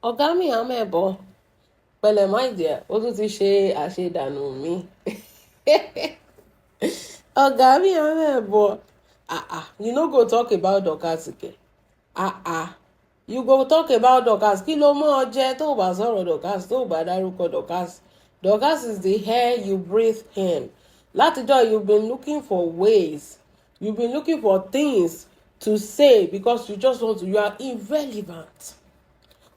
Ọ̀gá mi Amebo, pẹ̀lẹ́ my dear, ó tún ti ṣe àṣedànù mi. Ọ̀gá mi Amebo, you no go talk about Dorcas again. You go talk about Dorcas. Kí ló mọ́ ọ jẹ tó bá sọ̀rọ̀ Dorcas, tó bá dárúkọ Dorcas. Dorcas is the air you breathe in. Látijọ́, you've been looking for ways. You've been looking for things to say because you just want to. You are irrelevant.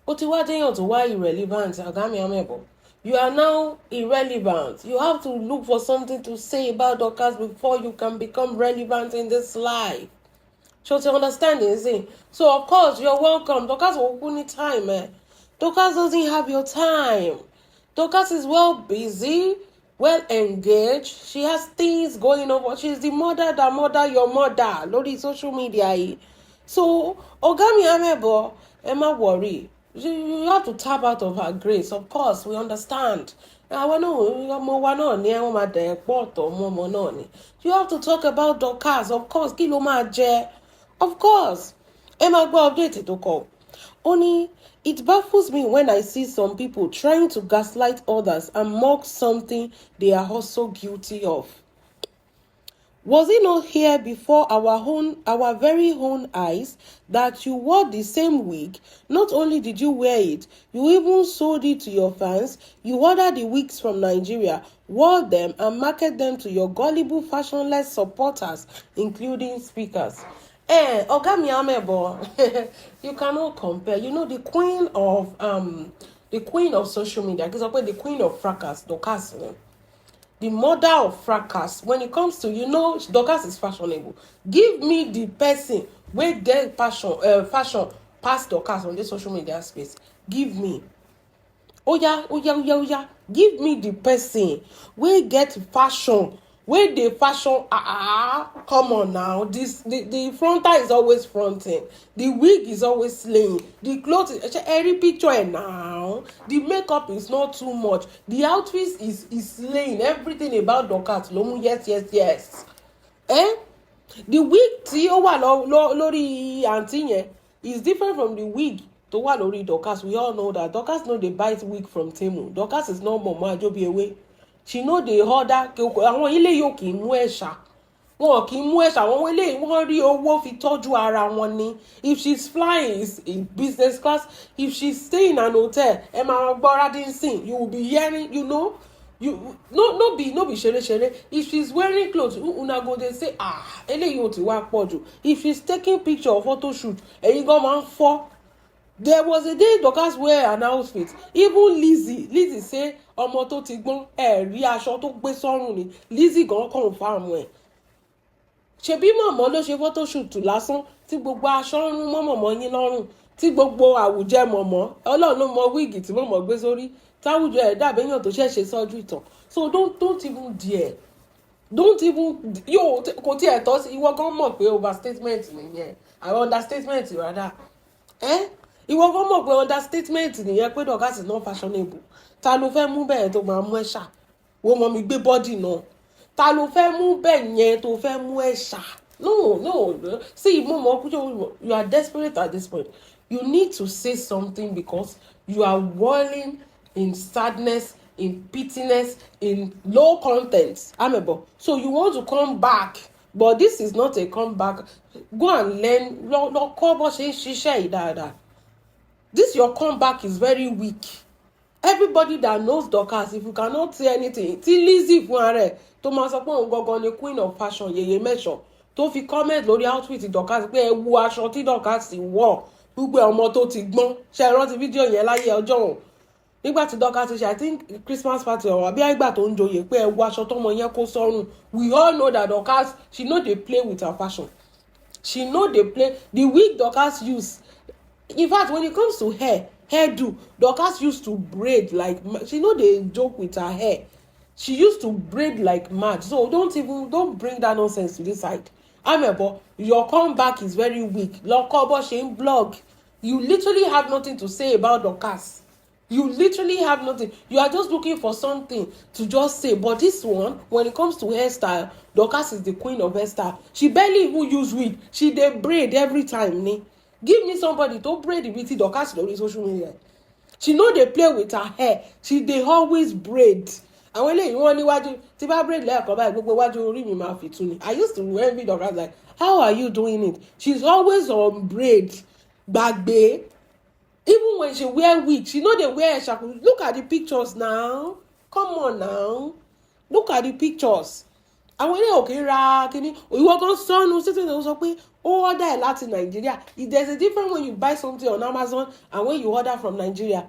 Ó ti wá déyàn tó wá irrelevant, Ọ̀gá mi Amebo. You are now irrelevant. You have to look for something to say about Dorcas before you can become relevant in this life. So to understand it, so of course you're welcome. Dorcas will need time, Dorcas doesn't have your time. Dorcas is well busy, well engaged. She has things going on, but she's the mother that mother your mother. Lórí social media. So Ọ̀gá mi Amebo, ẹ má worry. You have to tap out of her grace. Of course, we understand. You have to talk about Dorcas. Of course, kí ló máa jẹ. Of course. Ẹ máa gbọ́ update tó kọ. Only it baffles me when I see some people trying to gaslight others and mock something they are also guilty of. Was it not here before our very own eyes that you wore the same wig? Not only did you wear it, you even sold it to your fans. You ordered the wigs from Nigeria, wore them, and marketed them to your gullible, fashionless supporters, including speakers. Ọ̀gá mi Amebo, you cannot compare. You know the queen of social media, because the queen of fracas, Dorcas. The mother of fracas. When it comes to, Dorcas is fashionable. Give me the person where get fashion past Dorcas on the social media space. Give me. Oh yeah. Give me the person where get fashion. Where the fashion, come on now. The frontal is always fronting. The wig is always slaying. The clothes, every picture now. The makeup is not too much. The outfit is slaying. Everything about Dorcas. Yes. The wig tí ó wà lórí àǹtí yẹn is different from the wig tó wà lórí Dorcas. We all know that Dorcas no dey buy wig from Temu. Dorcas is not Mama Ajobi. She know the order. Àwọn ilé yóò kì í mú ẹ̀ṣà. Wọn kì í mú ẹ̀ṣà. Àwọn ilé wọ́n rí owó fi tọ́jú ara wọn ni. If she's flying is in business class. If she's staying in an hotel, ẹ máa gbọ́ Radinson. You will be hearing, no be ṣeré. If she's wearing clothes, una go dey say, eléyìí ò ti wá pọ̀ jù. If she's taking picture or photo shoot, ẹ̀yin gan máa ń fọ́. There was a day Dorcas wear an outfit. Even Lizzie say, ọmọ tó ti gbọ́n rí aṣọ tó gbé sọ́rùn ni. Lizzie gan confirm ẹ̀. Ṣebí mọ̀mọ́ ló ṣe photo shoot lásán tí gbogbo aṣọ ń rún mọ̀mọ́ yín lọ́rùn tí gbogbo àwùjẹ mọ̀mọ́ Ọlọ́run ló mọ wíìgì tí mọ̀mọ́ gbé sórí táwùjọ ẹ̀ dàbẹ́yàn tó ṣẹ̀ṣẹ̀ sọ́jú ìtàn. So don't even dare. Don't even kò tí ẹ̀ tọ́ sí ìwọ gan mọ̀ pé overstatement nìyẹn. Àwọn understatement rather. Ìwọ gan mọ̀ pé understatement nìyẹn pé Dorcas is not fashionable. Ta ló fẹ́ mú bẹ́ẹ̀ tó máa mú ẹ̀ṣà? Wo mọ mi gbé bọ́dì náà. Ta ló fẹ́ mú bẹ́ẹ̀ yẹn tó fẹ́ mú ẹ̀ṣà? No. See, you are desperate at this point. You need to say something because you are walling in sadness, in pittiness, in low content. Amebo. So you want to come back, but this is not a comeback. Go and learn. Lọ kọ́ bó ṣe ń ṣiṣẹ́ ìdáadáa. This your comeback is very weak. Everybody that knows Dorcas, if you cannot say anything, tí Lizzie fún ara ẹ̀ tó máa sọ pé òun gangan ni queen of fashion yèyé mẹ́sàn tó fi comment lórí outfit Dorcas pé ẹ wo aṣọ tí Dorcas wọ̀ gbogbo ọmọ tó ti gbọ́n ṣe rántí fídíò yẹn láyé ọjọ́ òun nígbà tí Dorcas ṣe I think Christmas party ọ̀rọ̀ àbí àìgbà tó ń joyè pé ẹ wo aṣọ tọmọ yẹn kó sọ́rùn. We all know that Dorcas, she no dey play with her fashion. She no dey play. The wig Dorcas use. In fact, when it comes to hairdo, Dorcas used to braid like, she know they joke with her hair. She used to braid like mad. So don't bring that nonsense to this side. Amebo, your comeback is very weak. Lokobo Shane blog. You literally have nothing to say about Dorcas. You literally have nothing. You are just looking for something to just say. But this one, when it comes to hairstyle, Dorcas is the queen of hairstyle. She barely even use wig. She dey braid every time. Give me somebody to braid the beauty Dorcas lórí social media. She know they play with her hair. They always braid. And when you want níwájú, tí bá braid lẹ́ẹ̀kan báyìí, gbogbo wájú orí mi máa fi tú ni. I used to envy Dorcas like, how are you doing it? She's always on braid. Gbàgbé. Even when she wear wig, she know they wear shaku. Look at the pictures now. Come on now. Look at the pictures. Àwọn ilé òkè ra kíní ìwọ kan sọnù títí tó sọ pé ó order ẹ̀ láti Nigeria. There's a difference when you buy something on Amazon and when you order from Nigeria.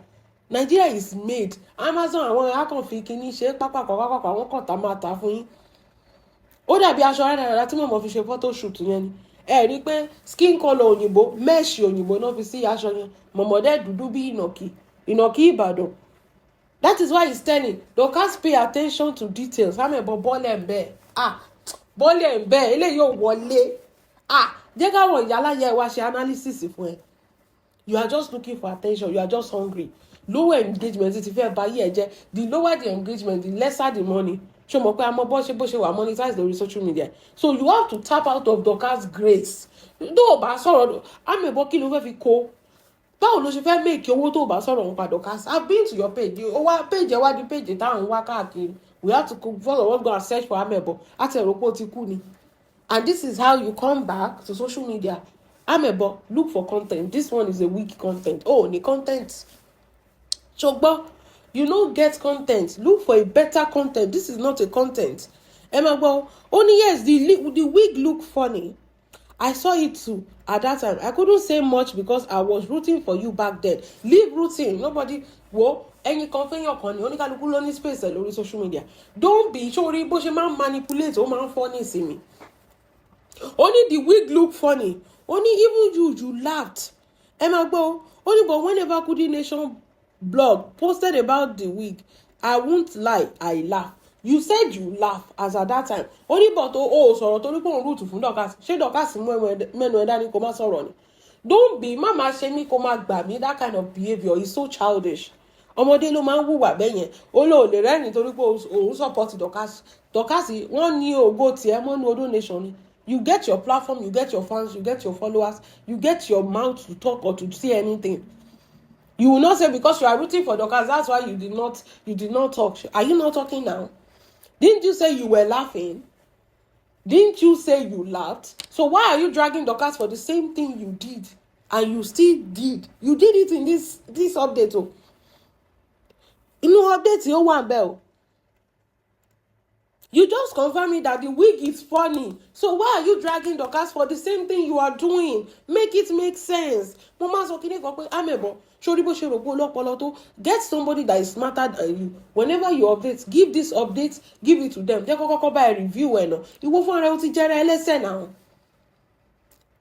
Nigeria is made. Amazon àwọn akànfi kíní ṣe pápákọ̀ àwọn kan tá máa tà fún yín. Ó dàbí aṣọ rárá tí mo fi ṣe photo shoot yẹn ni. Ẹ rí pé skin color òyìnbó mesh òyìnbó náà fi sí aṣọ yẹn. Mọ̀mọ́dé dúdú bí ìnàkí Ìbàdàn. That is why he's telling Dorcas pay attention to details. Amebo bọ́ọ̀lù ẹ̀ bẹ́ẹ̀. Bọ́ọ̀lù ẹ̀ bẹ́ẹ̀ eléyìí ò wọlé. Jẹ́ káwọn ìyálàyẹ wa ṣe analysis fún ẹ. You are just looking for attention. You are just hungry. Lower engagement ti fẹ́ báyé ẹ jẹ́. The lower the engagement, the lesser the money. Ṣé mo pé Amebo bó ṣe wà monetize lórí social media. So you have to tap out of Dorcas grace. Tó o bá sọ̀rọ̀ Amebo kí ló fẹ́ fi kó. Báwo ló ṣe fẹ́ make owó tó bá sọ̀rọ̀ nípa Dorcas? I've been to your page. Ó wá page ẹ wá di page táwọn wá káàkiri. We have to first of all go and search for Amebo. Àti ẹ̀rọ pé ó ti kú ni. And this is how you come back to social media. Amebo, look for content. This one is a weak content. Oh, the content. Ṣùgbọ́n, you no get content. Look for a better content. This is not a content. Amebo, only yes, the wig look funny. I saw it too at that time. I couldn't say much because I was rooting for you back then. Leave rooting. Nobody any confidence on you. Only can look on space lórí social media. Don't be sorry, bó ṣe máa manipulate. Ó máa funny sí mi. Only the wig look funny. Only even you laughed. Amebo, only but whenever Kudi Nation blog posted about the wig, I won't lie, I laugh. You said you laugh as at that time. Only but sọ̀rọ̀ torí pé òun root fún Dorcas. Ṣé Dorcas mẹ́nu ẹ̀dá ni kò má sọ̀rọ̀ ni? Don't be mama ṣe mí kó má gbà mí. That kind of behaviour is so childish. Ọmọdé ló máa ń hùwà bẹ́ẹ̀ yẹn. Ó lò lè rẹ́rìn torí pé òun support Dorcas. Dorcas wọ́n ní ògo tiẹ̀ mọ́nú Odo Nation ni. You get your platform, you get your fans, you get your followers, you get your mouth to talk or to say anything. You will not say because you are rooting for Dorcas, that's why you did not talk. Are you not talking now? Didn't you say you were laughing? Didn't you say you laughed? So why are you dragging Dorcas for the same thing you did? And you still did. You did it in this update. Oh. Update you want bell. You just confirm me that the wig is funny. So why are you dragging Dorcas for the same thing you are doing? Make it make sense. Mama so kini ko pe Amebo. Get somebody that is smarter than you. Whenever you update, give this update, give it to them. They go buy a review. You go for a now.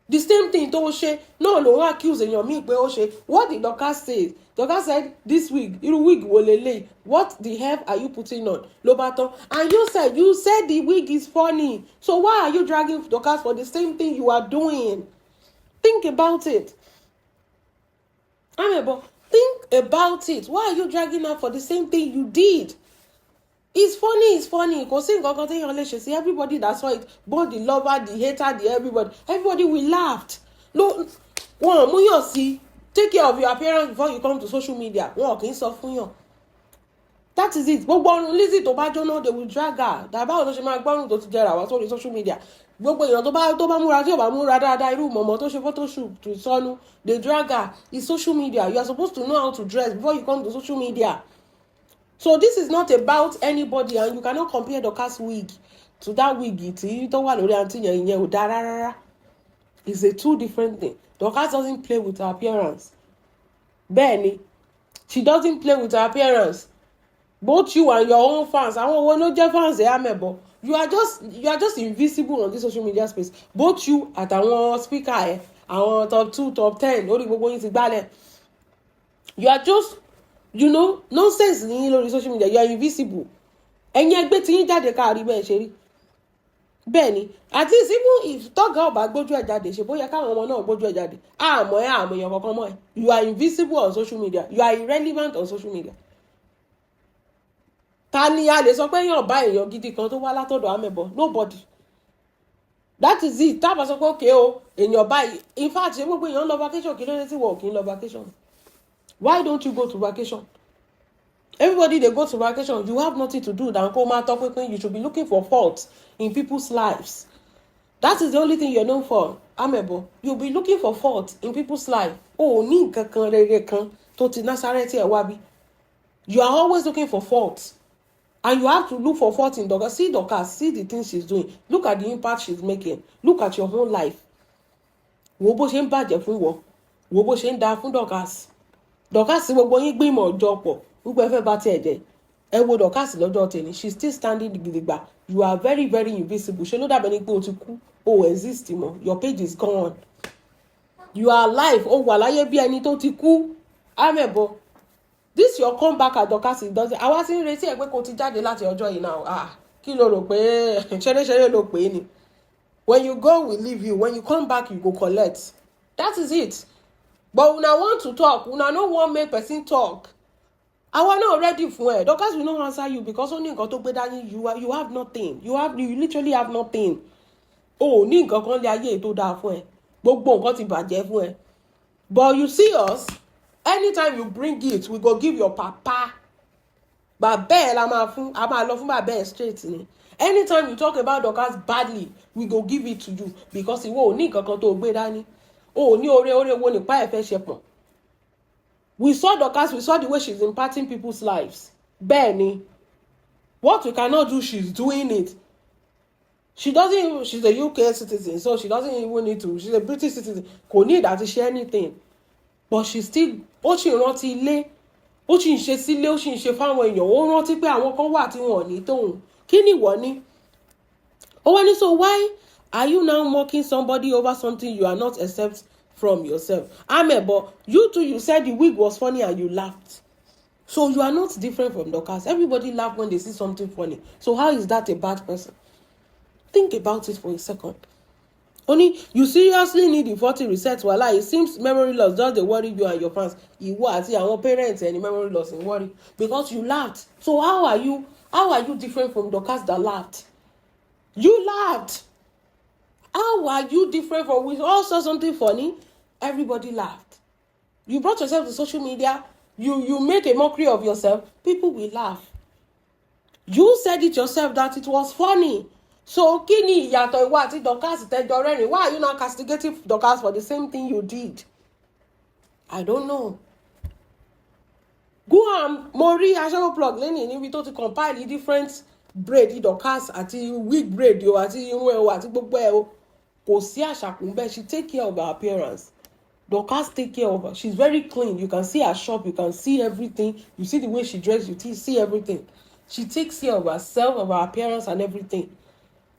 The same thing to Oshe. No accusing your me. What did Dorcas say? Dorcas said, this wig, wig. What the hell are you putting on? Lobato. And you said the wig is funny. So why are you dragging Dorcas for the same thing you are doing? Think about it. Amebo, think about it. Why are you dragging her for the same thing you did? It's funny. Because everybody that saw it, both the lover, the hater, the everybody will laugh. No, take care of your appearance before you come to social media. That is it. Lizzy to Bajono, they will drag her. That about to get our social media. Photo shoot to Sonu, they drag her. It's social media. You are supposed to know how to dress before you come to social media. So this is not about anybody, and you cannot compare Dorcas wig to that wig. It's a two different thing. Dorcas doesn't play with her appearance. Benny, she doesn't play with her appearance. Both you and your own fans, I want no fans. Amebo. You are just invisible on this social media space. Both you at our speaker, our top 2, top 10, you are just, nonsense in social media. You are invisible. And you're betting that the car Benny, at least even if talk about go to a daddy, she boy can't go to a daddy. You are invisible on social media. You are irrelevant on social media. Tania, they so when you're buying your giddy conto wala to do Amebo. Nobody. That is it. That was okay. In your buy. In fact, you will be on vacation. You don't work in vacation. Why don't you go to vacation? Everybody, they go to vacation. You have nothing to do than come out talking. You should be looking for faults in people's lives. That is the only thing you're known for, Amebo. You'll be looking for faults in people's life. Oh, ni kankan rere kan to ti Nazareth wabi. You are always looking for faults. And you have to look for faults in Dorcas. See Dorcas, see the things she's doing. Look at the impact she's making. Look at your whole life. Wo bó ṣe ń bàjẹ́ fún wọ. Wo bó ṣe ń da fún Dorcas. Dorcas gbogbo yín gbìmọ̀ ọjọ́ pọ̀. Gbogbo ẹ fẹ́ bá tiẹ̀ jẹ́. Ẹ wo Dorcas lọ́jọ́ tèmi. She's still standing gidigba. You are very, very invisible. Ṣé ló dàbẹ̀ ni pé o ti kú? O exist mọ́. Your page is gone. You are alive. O wà láyé bí ẹni tó ti kú. Amebo. This your comeback at Dorcas doesn't. Àwa ti ń retí ẹ pé kó ti jáde láti ọjọ́ yìí now. Kí ló rò pé ṣeré ló pé ni. When you go, we leave you. When you come back, you go collect. That is it. But una want to talk. Una no want make person talk. Àwa not ready for it. Dorcas will not answer you because only nǹkan tó gbé dání you have nothing. You literally have nothing. Oh, ní nǹkan kan lé ayé tó dáa fún ẹ. Gbogbo nǹkan ti bàjẹ́ fún ẹ. But you see us, anytime you bring it, we go give your papa. Bàbá ẹ̀ la máa fún, a máa lọ fún bàbá ẹ̀ straight ni. Anytime you talk about Dorcas badly, we go give it to you because ìwọ ò ní nǹkan kan tó gbé dání. O ní oore wo nípa ẹ fẹ́ ṣe pọ̀. We saw Dorcas, we saw the way she's impacting people's lives. Bẹ́ẹ̀ni, what we cannot do, she's doing it. She's a UK citizen, so she doesn't even need to. She's a British citizen. Kò ní ìdá ti ṣe anything. But she still, ó ṣì rántí ilé, ó ṣì ń ṣe sílé, ó ṣì ń ṣe fáwọn èèyàn, ó rántí pé àwọn kan wà tí wọn ò ní tóun. Kí ni ìwọ ní? Ó wá ní, so why are you now mocking somebody over something you are not accept from yourself? Amebo, you too, you said the wig was funny and you laughed. So you are not different from Dorcas. Everybody laugh when they see something funny. So how is that a bad person? Think about it for a second. Only you seriously need the 40 resets. Voila, it seems memory loss just they worry you and your fans. You what? Our parents and memory loss and worry because you laughed. So how are you different from Dorcas that laughed? You laughed. How are you different from? We all saw something funny. Everybody laughed. You brought yourself to social media. You make a mockery of yourself. People will laugh. You said it yourself that it was funny. So kini ìyàtọ̀ ìwọ àti Dorcas tẹjọ rẹ́rìn. Why are you not castigating Dorcas for the same thing you did? I don't know. Go and Mori aṣẹ́wó plug lẹ́nìí níbi tó ti compile different braid Dorcas àti wig braid o àti irun ẹ̀ o àti gbogbo ẹ̀ o. Kò sí àṣàkùn bẹ́ẹ̀. She take care of her appearance. Dorcas take care of her. She's very clean. You can see her shop. You can see everything. You see the way she dressed. You see everything. She takes care of herself, of her appearance and everything.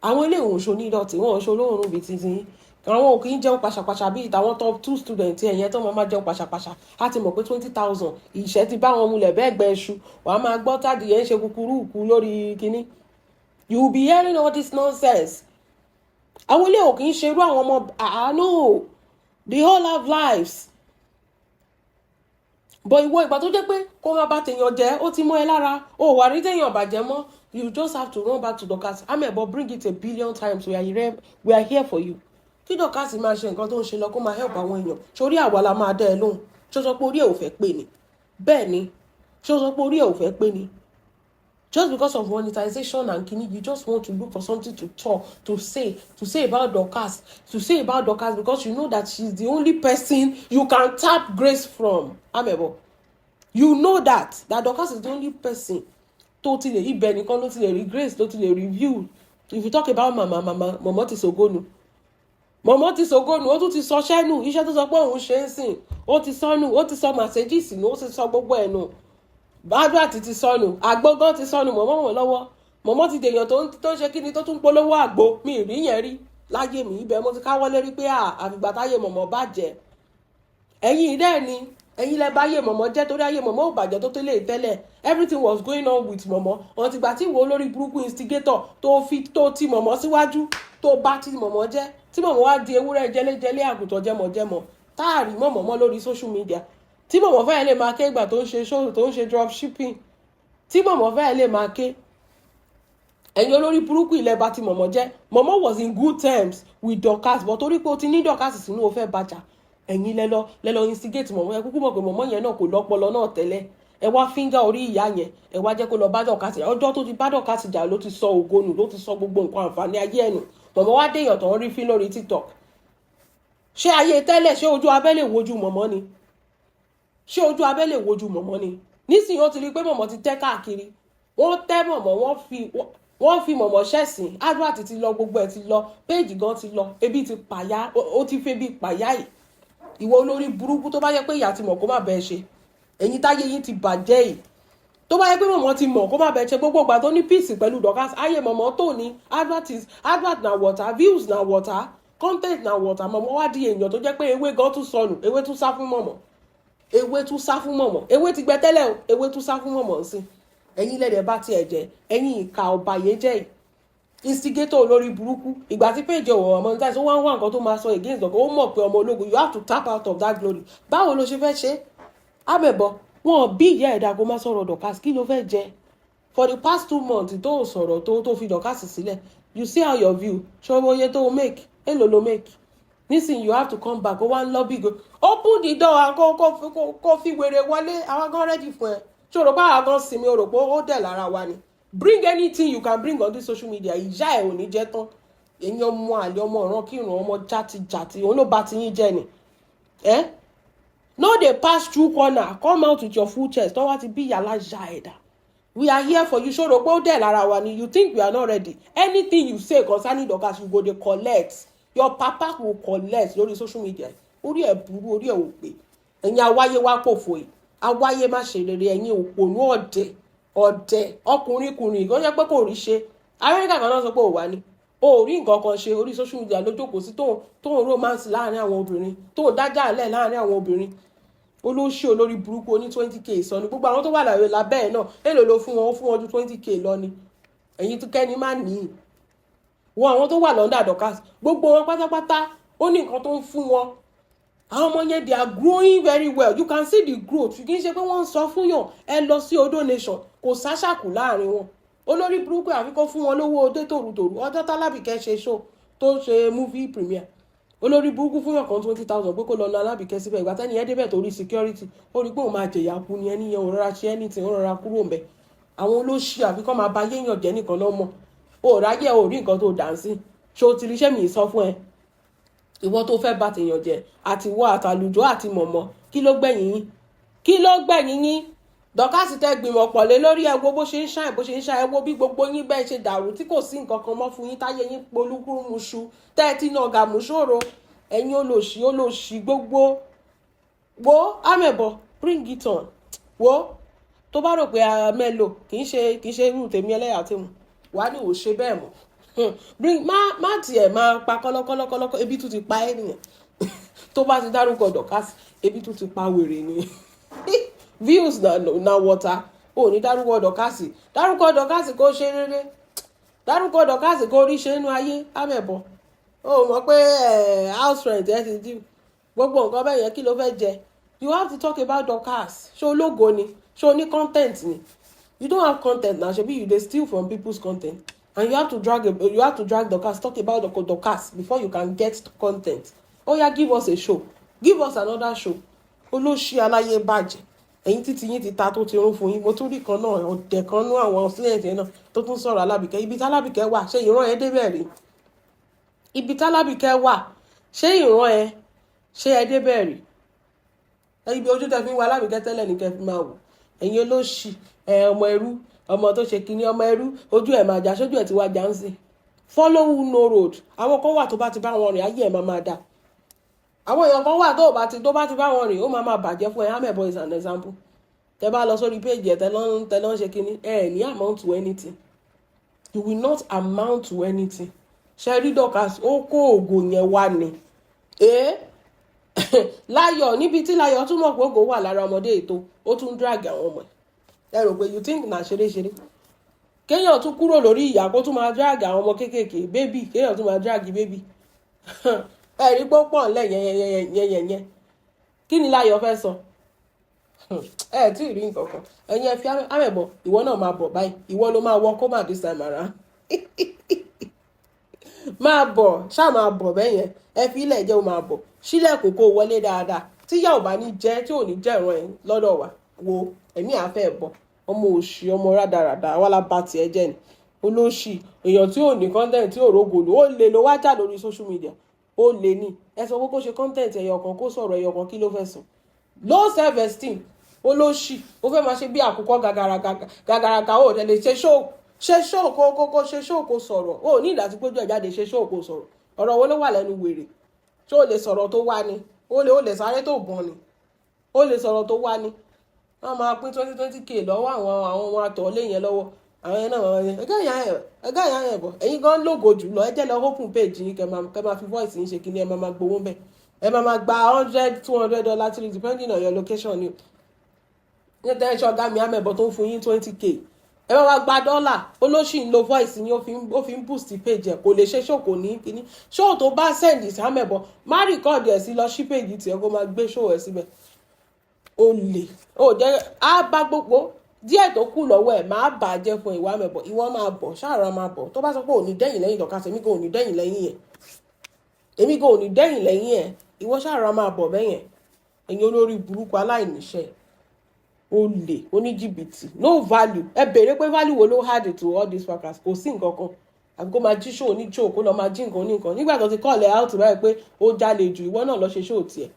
Àwọn ilé ìwòsàn onídọ̀tí wọn ṣe olóòórùn bíi títí àwọn ò kì í jẹun pàṣàpàṣà bíi ìtàwọn top 2 student ẹ̀yẹn tó máa jẹun pàṣàpàṣà á ti mọ̀ pé 20,000 ìṣẹ́ ti bá wọn mulẹ̀ bẹ́ẹ̀ gbẹ iṣu wàá máa gbọ́ tàdí yẹn ń ṣe kúkúrú kú lórí kínní. You will be hearing all this nonsense. Àwọn ilé ò kì í ṣe irú àwọn ọmọ àánú. They all have lives. But ìwọ ìgbà tó jẹ́ pé kó má bá tèèyàn jẹ́ ó ti mọ́ ẹ lára ó wà rí téèyàn bàjẹ́ mọ́. You just have to run back to Dorcas. Amebo, bring it a billion times. We are here for you. Kí Dorcas máa ṣe nǹkan tó ń ṣe lọ kó máa help àwọn èèyàn. Sórí àwa la máa dá ẹ lóhùn. Ṣó sọ pé orí ẹ̀ ò fẹ́ pé ni. Bẹ́ẹ̀ ni. Ṣó sọ pé orí ẹ̀ ò fẹ́ pé ni. Just because of monetization and kini, you just want to look for something to talk, to say about Dorcas, because you know that she's the only person you can tap grace from. Amebo, you know that Dorcas is the only person. Totally, ibẹ̀ nìkan ló ti lè rí grace, ló ti lè review. If you talk about mama ti sogonu. Mama ti sogonu, ó tún ti sọ ṣẹ́nu, iṣẹ́ tó sọ pé òun ṣe ń sìn. Ó ti sọnù, ó ti sọ messages nù, ó ti sọ gbogbo ẹ̀ nù. Bàdúrà ti sọnù, àgbọ̀ngàn ti sọnù mọ̀mọ́ wọn lọ́wọ́. Mọ̀mọ́ ti dèèyàn tó ń ṣe kíni tó tún polówó àgbo. Mi rí yẹn rí láyé mi. Ibẹ̀ mo ti káwọ́ lérí pé àfìgbà táyé mọ̀mọ́ bàjẹ́. Ẹ̀yin dẹ́ ni. Ẹ̀yin lẹ bá ayé mọ̀mọ́ jẹ́ torí ayé mọ̀mọ́ ò bàjẹ́ tó tẹ́lẹ̀. Everything was going on with mọ̀mọ́. Wọ́n ti gbà tí ìwọ olórí burúkú instigator tó ti mọ̀mọ́ síwájú tó bá ti mọ̀mọ́ jẹ́. Tí mọ̀mọ́ wá di ewúrẹ́ jẹ́lẹ́jẹ́lẹ́ àgùntàn jẹ́mọ̀jẹ́mọ̀. Táàrí mọ̀mọ́ lórí social media. Tí mọ̀mọ́ fẹ́ lè máa ké ìgbà tó ń ṣe show tó ń ṣe drop shipping. Tí mọ̀mọ́ fẹ́ lè máa ké. Ẹ̀yin olórí burúkú ilẹ̀ bá ti mọ̀mọ́ jẹ́. Mọ̀mọ́ was in good terms with Dorcas but torí pé ó ti ní Dorcas sínú ó fẹ́ bàjá. ẹ̀yin lẹ́lọ instigate mọ̀mọ́ ẹ kúkú mọ̀ pé mọ̀mọ́ yẹn náà kò lọ́pọlọ náà tẹ́lẹ̀ ẹ wá fíńgà orí ìyá yẹn ẹ wá jẹ́ kó lọ bá Dorcas ọjọ́ tó ti bá Dorcas jà ló ti sọ ògo nù ló ti sọ gbogbo nǹkan àǹfààní ayé ẹ̀ nù mọ̀mọ́ wá déèyàn tó ń rí fín lórí TikTok ṣé ayé tẹ́lẹ̀ ṣé ojú abẹ́ lè wojú mọ̀mọ́ ni ṣé ojú abẹ́ lè wojú mọ̀mọ́ ni nísìnyí ó ti rí pé mọ̀mọ́ ti tẹ́ káàkiri wọ́n tẹ́ mọ̀mọ́ wọ́n fi mọ̀mọ́ ṣẹ̀sìn advert ti lọ gbogbo ẹ̀ ti lọ péèjì gan ti lọ ebi ti pàyà ó ti fẹ́ bí pàyà yìí ìwọ olórí burúkú tó bá yẹ pé ìyá ti mọ̀ kó má bẹ́ẹ̀ ṣe ẹ̀yin táyé yín ti bàjẹ́ yìí tó bá yẹ pé mọ̀mọ́ ti mọ̀ kó má bẹ́ẹ̀ ṣe gbogbo ìgbà tó ní peace pẹ̀lú Dorcas ayé mọ̀mọ́ tó ní advert na water views na water content na water mọ̀mọ́ wá di èèyàn tó jẹ́ pé ewé gan tún sọnù ewé tún sá fún mọ̀mọ́ ewé ti gbẹ tẹ́lẹ̀ o ewé tún sá fún mọ̀mọ́ sí ẹ̀yin lẹ́dẹ̀ bá tiẹ̀ jẹ́ ẹ̀yin ìka ọ̀bàyéjẹ́ yìí instigator olórí burúkú ìgbà tí péjì ọ̀wọ̀ ọmọ níta ìṣó wá ń wá nǹkan tó máa sọ against ọkọ̀ ó mọ̀ pé ọmọ ológun you have to tap out of that glory báwo ló ṣe fẹ́ ṣe Amebo wọn bí ìyá ẹ̀dá kó má sọ̀rọ̀ Dorcas kí ló fẹ́ jẹ for the past 2 months tó sọ̀rọ̀ tó fi Dorcas sílẹ̀ you see how your view ṣọwọ́ iye tó make èlò ló make nísìnyí you have to come back ó wá ń lọ́bì go open the door kó fi wèrè wọlé àwọn gan ready fún ẹ ṣòro bá àwọn gan sinmi o rò pé ó dẹ̀ lára wa ni bring anything you can bring on this social media ìyá ẹ̀ ò ní jẹ́ tán èyí ọmọ àlè ọmọ ọ̀ràn kírun ọmọ játijàti òun ló bá ti yín jẹ́ ni no dey pass through corner come out with your full chest tọ́wọ́ ti bí yàrá ya ẹ̀dá we are here for you ṣòro pé ó dẹ̀ lára wa ni you think we are not ready anything you say concerning Dorcas you go dey collect your papa will collect lórí social media orí ẹ̀ burú orí ẹ̀ ò pé ẹ̀yin awáyé wá pòfò yìí awáyé má ṣe rere ẹ̀yin òpònú ọ̀dẹ̀ ọkùnrin kò jẹ́ pé kò rí ṣe Amẹ́ríkà kan náà sọ pé ò wá ní o rí nǹkan kan ṣe orí social media ló jókòó sí tó ń romance láàrin àwọn obìnrin tó ń dájà alẹ́ láàrin àwọn obìnrin olóṣì olórí burúkú oní 20k sọ ni gbogbo àwọn tó wà lábẹ́ ẹ̀ náà èlò ló fún wọn ju 20k lọ ni ẹ̀yin tó kẹ́ni má nìyí wọn àwọn tó wà lọ́ndà Dorcas gbogbo wọn pátápátá ó ní nǹkan tó ń fún wọn àwọn ọmọ yẹn they are growing very well you can see the growth kì í ṣe pé wọ́n ń sọ fún yàn ẹ lọ sí Odo Nation kò sáṣàkù láàrin wọn olórí burúkú àfikún fún wọn lówó dé tòrutòru ọjọ́ tálábìkẹ́ ṣe show tó ṣe movie premiere olórí burúkú fún yàn kan 20,000 pé kó lọ lọ alábìkẹ́ síbẹ̀ ìgbà tẹ́ni ẹ̀ débẹ̀ torí security ó rí pé òun máa jẹ̀yà kú ni ẹni yẹn ò rọra ṣe anything ó rọra kúrò ń bẹ̀ àwọn olóṣì àfikún máa ba yéèyàn jẹ́ nìkan náà mọ̀ ó ráyè ò rí nǹkan tó dà sí ṣó ti ríṣẹ́ mi sọ fún ẹ ìwọ tó fẹ́ bá tèèyàn jẹ àti wọ àtàlùjọ àti mọ̀mọ́ kí ló gbẹ̀yìn yín Dorcas tẹ gbìmọ̀ pọ̀ lé lórí ẹwọ́ bó ṣe ń ṣá ẹwọ́ bí gbogbo yín bẹ́ẹ̀ ṣe dàrú tí kò sí nǹkan kan mọ́ fún yín táyé yín polúkúrú muṣu tẹ́ẹ̀tì náà gàmú ṣòro ẹ̀yin olòṣì gbogbo wo Amebo bring it on wo tó bá rò pé mẹ́lò kì í ṣe irú tèmi ẹlẹ́yà tèmu wà ní ò ṣe bẹ́ẹ̀ mọ́ bring má tiẹ̀ máa pa kọ́lọ́kọ́lọ́kọ́lọ́kọ́ ebi tún ti pa ẹ́ nìyẹn tó bá ti dárúkọ Dorcas ebi tún ti pa wèrè ni views na water ò ní dárúkọ Dorcas kó ṣe rere dárúkọ Dorcas kó rí ṣe inú ayé Amebo ó mọ̀ pé house rent ẹ ti dí gbogbo nǹkan bẹ́ẹ̀ yẹn kí ló fẹ́ jẹ you have to talk about Dorcas ṣó ológo ni ṣó ní content ni you don't have content na ṣebí you dey steal from people's content and you have to drag Dorcas talk about Dorcas before you can get content oya give us a show give us another show olóṣì aláyé bàjẹ́ ẹ̀yin títí yín ti ta tó ti rún fún yín mo tún rí kan náà ọ̀dẹ̀ kan nú àwọn student yẹn náà tó tún sọ̀rọ̀ alábìkẹ́ ibi tálábìkẹ́ wà ṣé ìran ẹ débẹ̀ rí ibi tálábìkẹ́ wà ṣé ìran ẹ ṣé ẹ débẹ̀ rí ibi ojú tẹ fi ń wá alábìkẹ́ tẹ́lẹ̀ ní kẹ́ fi máa wò ẹ̀yin olóṣì ọmọ ẹrú ọmọ tó ṣe kíní ọmọ ẹrú ojú ẹ̀ máa jà sójú ẹ̀ ti wá jà ń sìn follow no road àwọn kan wà tó bá ti bá wọn rìn ayé ẹ̀ máa dà àwọn èèyàn kan wà tó bá ti bá wọn rìn ó máa bàjẹ́ fún ẹ Amebo is an example tẹ bá lọ sórí péjì ẹ tẹ lọ ń ṣe kíní ẹ ní amount to anything you will not amount to anything ṣe rí Dorcas ó kó ògo yẹn wá ni láyọ̀ níbi tí láyọ̀ tún mọ̀ pé ògo wà lára ọmọdé ètò ó tún drag àwọn ọmọ ẹ rò pé you think na ṣeréṣeré kéèyàn tún kúrò lórí ìyá kó tún máa drag àwọn ọmọ kéékèèké bébì kéèyàn tún máa drag bébì ẹ̀rí pọ́pọ̀ ńlẹ̀ yẹn kí ni láyọ̀ fẹ́ sọ ẹ tí ì rí nǹkan kan ẹ̀yin ẹ fi Amebo ìwọ náà máa bọ̀ báyìí ìwọ ló máa wọ kó má this time around máa bọ̀ ṣáà máa bọ̀ bẹ́ẹ̀ yẹn ẹ fi ilẹ̀ jẹ́ ó máa bọ̀ sílẹ̀kùn kó wọlé dáadáa tí yà ò bá ní jẹ́ tí ò ní jẹ́ ìran ẹ̀ lọ́dọ̀ wa wo ẹ̀mí àfẹ́ bọ̀ ọmọ òṣì ọmọ rádaràdà wà lábá tiẹ̀ jẹ́ ni olóṣì èèyàn tí ò ní content tí ò rógòlò ó lè lo wájà lórí social media ó lè ní ẹ sọ pé kó ṣe content ẹyọkan kó sọ̀rọ̀ ẹyọkan kí ló fẹ́ sọ low self esteem olóṣì ó fẹ́ máa ṣe bí àkùkọ gàgàràgà ó lè ṣe ṣó kó sọ̀rọ̀ ó ní ìdásí péjú ẹ̀ jáde ṣe ṣó kó sọ̀rọ̀ ọ̀rọ̀ wo ló wà lẹ́nu wèrè ṣé ó lè sọ̀rọ̀ tó wá ni ó lè sáré tó bọ̀n ni ó lè sọ̀rọ̀ tó wá ni wọ́n máa pín 20k lọ́wọ́ àwọn ọmọ àtọ̀ọ́lé yẹn lọ́wọ́ àwọn yẹn náà wọ́n yẹn ẹgá ìyá yẹn bọ̀ ẹ̀yin gan lógo jù lọ ẹ jẹ́ lọ open page yín kẹ́ máa fi voice yín ṣe kí ni ẹ máa gbowó bẹ́ẹ̀ ẹ máa gba $100-200 till depending on your location ni ní tẹ́ńṣọ́ ọ̀gá mi Amebo tó ń fún yín 20k ẹ máa gba $1 olóṣì ń lo voice yín ó fi ń boost page ẹ̀ kò lè ṣe ṣó kò ní kíní ṣó tó bá send sí Amebo má record ẹ̀ sí lọ sí page tiẹ̀ kó máa gbé ṣó ẹ̀ síbẹ̀ ó lè ó jẹ́ á bá gbogbo díẹ̀ tó kù lọ́wọ́ ẹ̀ máa bàjẹ́ fún ìwà Amebo ìwọ máa bọ̀ ṣáàrà máa bọ̀ tó bá sọ pé ò ní dẹ́yìn lẹ́yìn Dorcas èmi kò ní dẹ́yìn lẹ́yìn ẹ̀ ìwọ ṣáàrà máa bọ̀ bẹ́yẹn ẹ̀yin olórí burúkú aláìníṣẹ́ olè oníjìbìtì no value ẹ béèrè pé value wo ló hard to all these workers kò sí nǹkan kan àbí kó máa jí ṣó oníṣó kó lọ máa jí nǹkan oníkan nígbà tó ti call ẹ out báyìí pé ó jalè jù ìwọ náà lọ ṣe ṣó tiẹ̀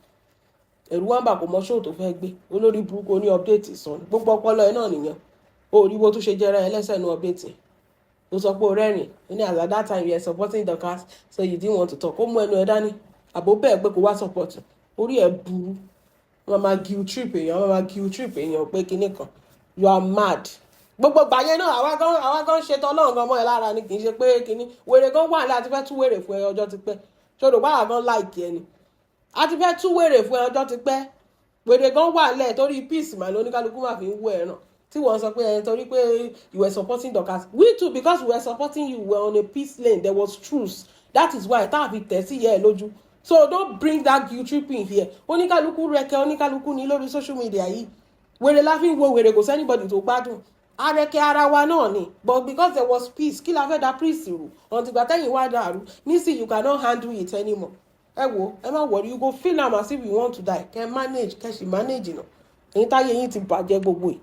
ẹ̀rù wọn bà kò mọ ṣó tó fẹ́ gbé olórí burúkú oní update sọnù gbogbo ọpọlọ ẹ náà nìyẹn ó rí bó tún ṣe jẹrẹ ẹlẹ́sẹ̀ ní update ó sọ pé ó rẹ́rìn ní as at that time you were supporting Dorcas so you didn't want to talk ó mú ẹnu ẹ dání àbó bẹ́ẹ̀ pé kó wá support orí ẹ burú wọn máa guilt trip èèyàn pé kinní kan you are mad gbogbo gbàyẹn náà àwa gan ṣe tọ́lọ́run gan mọ́ ẹ lára ni kì í ṣe pé kinní wèrè gan wà láti fẹ́ tú wèrè fún ẹ ọjọ́ ti pẹ́ ṣòro báwa gan láìkì ẹni a ti fẹ́ tú wèrè fún ẹ ọjọ́ ti pẹ́ wèrè gan wà lẹ̀ torí peace mà lóníkálukú máa fi ń wọ ẹ̀ràn tí wọ́n sọ pé ẹ torí pé you were supporting Dorcas we too because we were supporting you we were on a peace lane there was truce that is why tá a fi tẹ̀ sí yẹ ẹ lójú so don't bring that guilt tripping here oníkálukú rẹkẹ oníkálukú ní lórí social media yìí wèrè la fi ń wo wèrè kò sí anybody tó gbádùn arẹkẹ ara wa náà ni but because there was peace kí la fẹ́ da peace rù ọ̀ntìgbà tẹ́yìn wá dàrú nísìnyí you cannot handle it anymore ẹ wo ẹ má worry you go feel am as if you want to die kẹ́ manage kẹ́ sì manage náà èyí táyé yín ti bàjẹ́ gbogbo yìí.